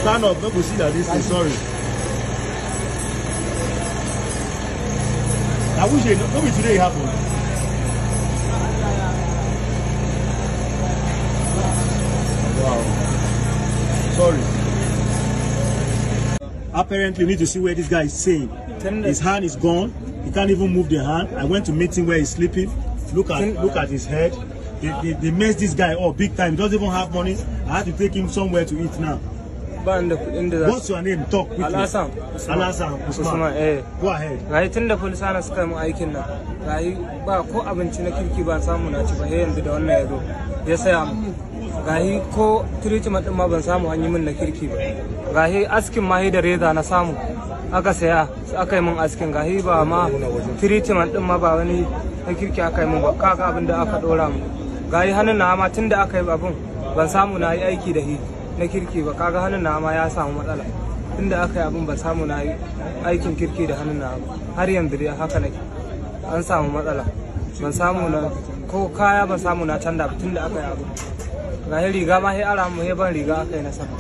Stand up, no go see that this thing, sorry. I wish it, no be today it happened. Wow. Sorry. Apparently, we need to see where this guy is saying. His hand is gone. He can't even move the hand. I went to meet him where he's sleeping. Look at his head. They messed this guy up big time. He doesn't even have money. I have to take him somewhere to eat now. What's your name? Talk quickly. Alasan. Usman. Go ahead. Gai tun da polisana suka mun aikin nan. Gai ba ko abinci na kirki ba samu na ci ba yanzu da wannan yazo. Ya saya mu. Gai ko treatment din ma ban samu an yi min na kirki ba. Gai askin ma da reza na samu. Aka saya aka yi min askin gai ba ma treatment din ma ba wani na kirki aka yi min ba. Kaga abin da aka dora mu. Gai hannun na ma tun da aka yi abun ban samu na yi aiki da shi na kirki ba. Kaga hannun na ma ya samu matsala. Tunda aka yi abin ban samu na yi aikin kirki da hannun na har yanzu dai haka nake an samu matsala ban samu na ko kaya ban samu na canza tunda aka yi abin ga riga ma sai ara mu ban riga aka yi na sama